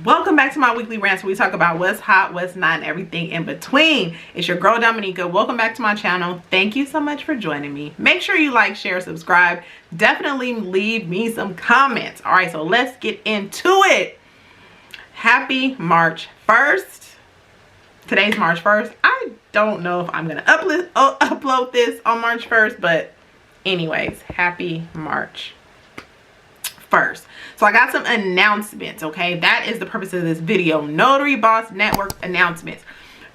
Welcome back to my weekly rants where we talk about what's hot, what's not, and everything in between. It's your girl Dominica. Welcome back to my channel. Thank you so much for joining me. Make sure you like, share, subscribe. Definitely leave me some comments. All right, so let's get into it. Happy March 1st. Today's March 1st. I don't know if I'm gonna upload this on March 1st, but anyways, happy March 1st. So I got some announcements, okay? That is the purpose of this video. Notary Boss Network announcements.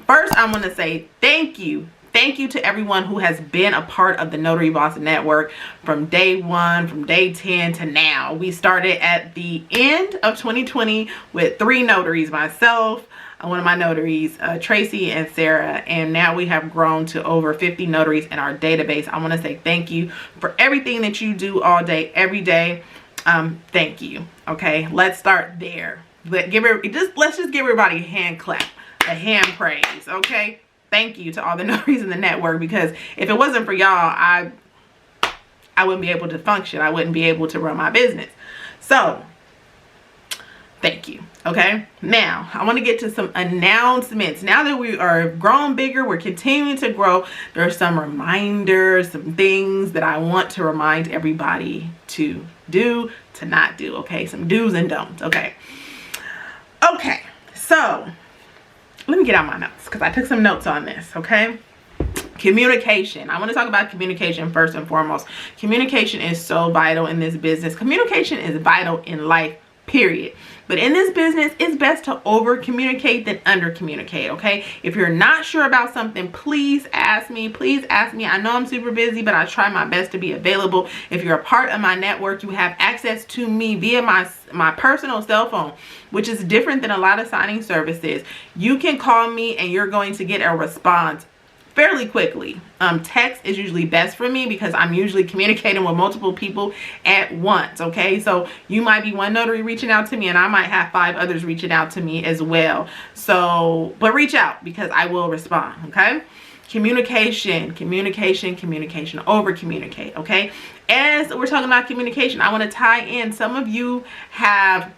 First, I want to say thank you. Thank you to everyone who has been a part of the Notary Boss Network from day 1, from day 10 to now. We started at the end of 2020 with 3 notaries, myself, one of my notaries, Tracy and Sarah, and now we have grown to over 50 notaries in our database. I want to say thank you for everything that you do all day, every day. Thank you. Okay, let's start there. Let's just give everybody a hand clap, a hand praise. Okay, thank you to all the notaries in the network, because if it wasn't for y'all, I wouldn't be able to function. I wouldn't be able to run my business. So thank you. Okay, now I want to get to some announcements. Now that we are grown bigger, we're continuing to grow, there are some reminders, some things that I want to remind everybody to do, to not do. Okay, some do's and don'ts. Okay, so let me get out my notes because I took some notes on this. Okay, communication. I want to talk about communication first and foremost. Communication is so vital in this business. Communication is vital in life, period. But in this business, it's best to over communicate than under communicate. Okay, if you're not sure about something, please ask me. Please ask me. I know I'm super busy, but I try my best to be available. If you're a part of my network, you have access to me via my personal cell phone, which is different than a lot of signing services. You can call me and you're going to get a response fairly quickly. Text is usually best for me because I'm usually communicating with multiple people at once. Okay, so you might be one notary reaching out to me and I might have 5 others reaching out to me as well. So, but reach out because I will respond. Okay, communication, over communicate. Okay, as we're talking about communication, I want to tie in. Some of you have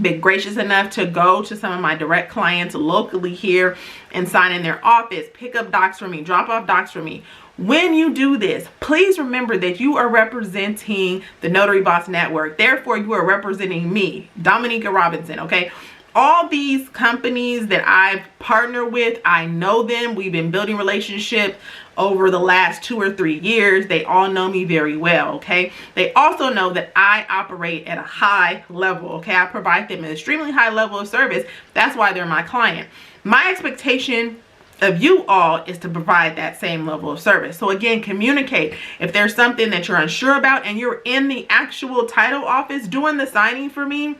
been gracious enough to go to some of my direct clients locally here and sign in their office, pick up docs for me, drop off docs for me. When you do this, please remember that you are representing the Notary Boss Network. Therefore, you are representing me, Dominica Robinson. Okay, all these companies that I've partnered with, I know them. We've been building relationships over the last 2 or 3 years. They all know me very well. Okay, they also know that I operate at a high level. Okay, I provide them an extremely high level of service. That's why they're my client. My expectation of you all is to provide that same level of service. So again, communicate. If there's something that you're unsure about and you're in the actual title office doing the signing for me,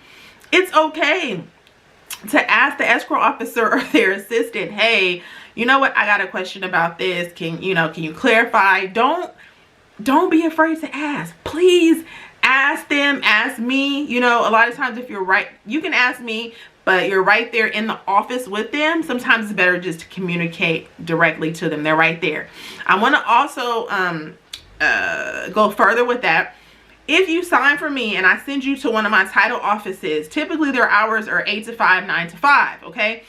it's okay to ask the escrow officer or their assistant, hey, you know what, I got a question about this. Can you clarify? Don't be afraid to ask. Please ask them, ask me. You know, a lot of times if you're right, you can ask me, but you're right there in the office with them. Sometimes it's better just to communicate directly to them. They're right there. I want to also go further with that. If you sign for me and I send you to one of my title offices, typically their hours are 8 to 5, 9 to 5. Okay,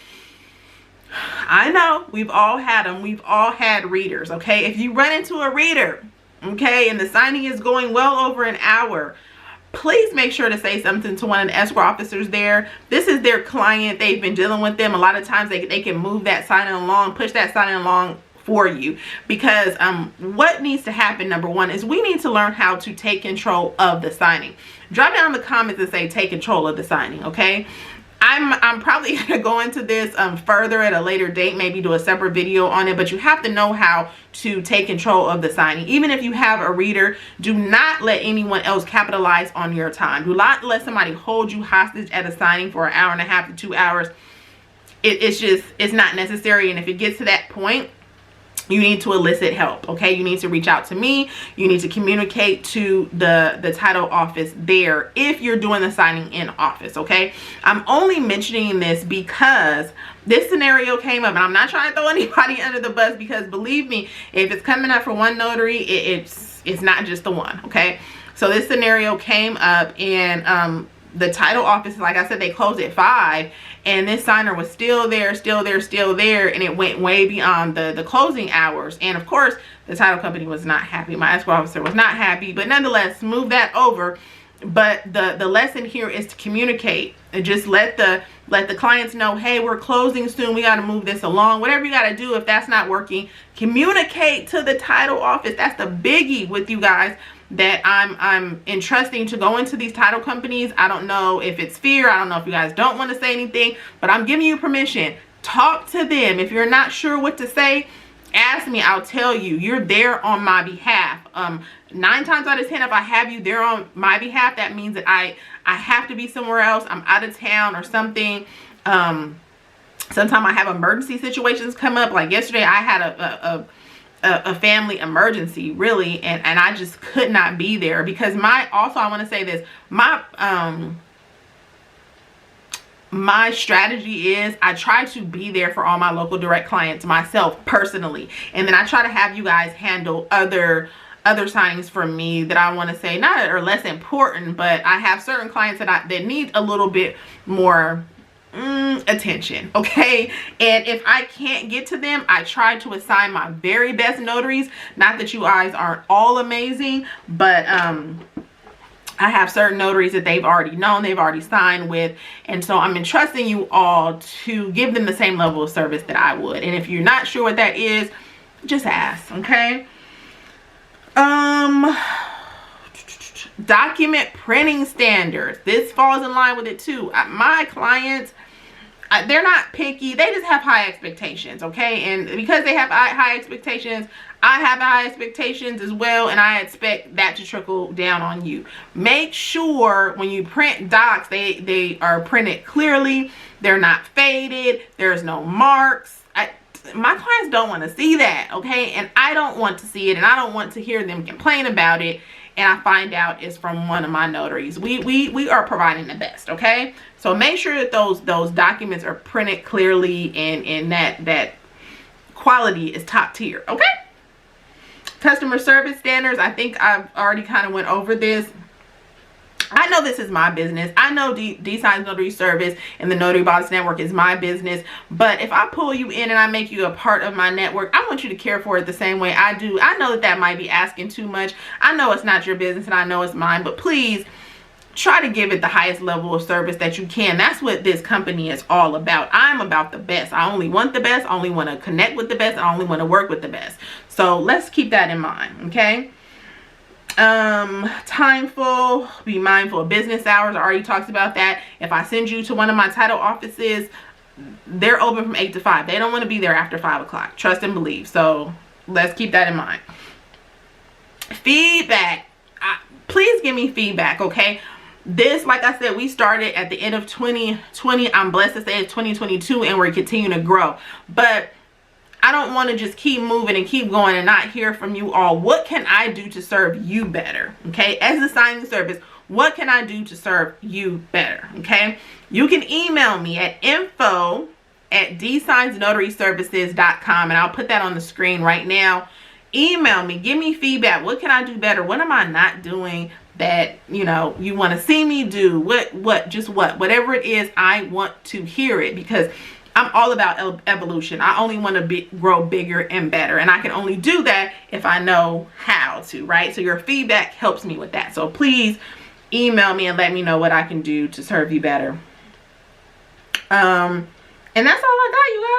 I know we've all had them. We've all had readers. Okay, if you run into a reader, okay, and the signing is going well over an hour, please make sure to say something to one of the escrow officers there. This is their client. They've been dealing with them. A lot of times they can move that signing along, push that signing along for you, because what needs to happen, number one, is we need to learn how to take control of the signing. Drop down in the comments and say take control of the signing. Okay, I'm probably gonna go into this further at a later date, maybe do a separate video on it, but you have to know how to take control of the signing. Even if you have a reader, do not let anyone else capitalize on your time. Do not let somebody hold you hostage at a signing for 1.5 hours to 2 hours. It's not necessary. And if it gets to that point, you need to elicit help. Okay, you need to reach out to me. You need to communicate to the title office there if you're doing the signing in office. Okay, I'm only mentioning this because this scenario came up, and I'm not trying to throw anybody under the bus, because believe me, if it's coming up for one notary, it's not just the one. Okay, so this scenario came up, and the title office, like I said, they closed at 5, and this signer was still there, and it went way beyond the closing hours. And of course, the title company was not happy. My escrow officer was not happy, but nonetheless, move that over. But the lesson here is to communicate and just let the clients know, hey, we're closing soon, we got to move this along. Whatever you got to do, if that's not working, communicate to the title office. That's the biggie with you guys that I'm entrusting to go into these title companies. I don't know if it's fear, I don't know if you guys don't want to say anything, but I'm giving you permission. Talk to them. If you're not sure what to say, ask me, I'll tell you. You're there on my behalf. 9 times out of 10, if I have you there on my behalf, that means that I have to be somewhere else. I'm out of town or something. Sometimes I have emergency situations come up. Like yesterday, I had a family emergency, really, and I just could not be there because I want to say this, my strategy is I try to be there for all my local direct clients myself personally, and then I try to have you guys handle other signings for me that I want to say not are less important, but I have certain clients that need a little bit more attention, okay? And if I can't get to them, I try to assign my very best notaries. Not that you guys aren't all amazing, but I have certain notaries that they've already known, they've already signed with, and so I'm entrusting you all to give them the same level of service that I would. And if you're not sure what that is, just ask, okay? Document printing standards. This falls in line with it too. My clients, they're not picky, they just have high expectations, okay? And because they have high expectations, I have high expectations as well, and I expect that to trickle down on you. Make sure when you print docs, they are printed clearly, they're not faded, there's no marks. My clients don't want to see that, okay? And I don't want to see it, and I don't want to hear them complain about it, and I find out it's from one of my notaries. We are providing the best, okay? So make sure that those documents are printed clearly, and that quality is top tier, okay? Customer service standards, I think I've already kind of went over this. I know this is my business. I know D-Signs Notary Service and the Notary Boss Network is my business. But if I pull you in and I make you a part of my network, I want you to care for it the same way I do. I know that might be asking too much. I know it's not your business and I know it's mine. But please try to give it the highest level of service that you can. That's what this company is all about. I'm about the best. I only want the best. I only want to connect with the best. I only want to work with the best. So let's keep that in mind, okay? Timeful, be mindful of business hours. I already talked about that. If I send you to one of my title offices, they're open from 8 to 5. They don't want to be there after 5 o'clock. Trust and believe. So let's keep that in mind. Feedback. Please give me feedback, okay? This, like I said, we started at the end of 2020. I'm blessed to say it's 2022 and we're continuing to grow. But I don't want to just keep moving and keep going and not hear from you all. What can I do to serve you better? Okay, as a signing service, what can I do to serve you better? Okay, you can email me at info@dsignsnotaryservices.com, and I'll put that on the screen right now. Email me, give me feedback. What can I do better? What am I not doing that you want to see me do? Whatever it is, I want to hear it, because I'm all about evolution. I only want to grow bigger and better. And I can only do that if I know how to, right? So your feedback helps me with that. So please email me and let me know what I can do to serve you better. And that's all I got, you guys.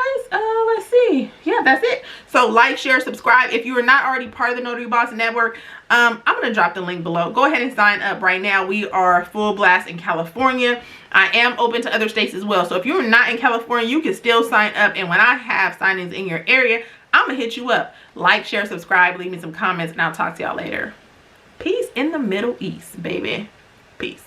Let's see. Yeah, that's it. So like, share, subscribe. If you are not already part of the Notary Boss Network, I'm going to drop the link below. Go ahead and sign up right now. We are full blast in California. I am open to other states as well. So if you're not in California, you can still sign up. And when I have signings in your area, I'm going to hit you up. Like, share, subscribe, leave me some comments, and I'll talk to y'all later. Peace in the Middle East, baby. Peace.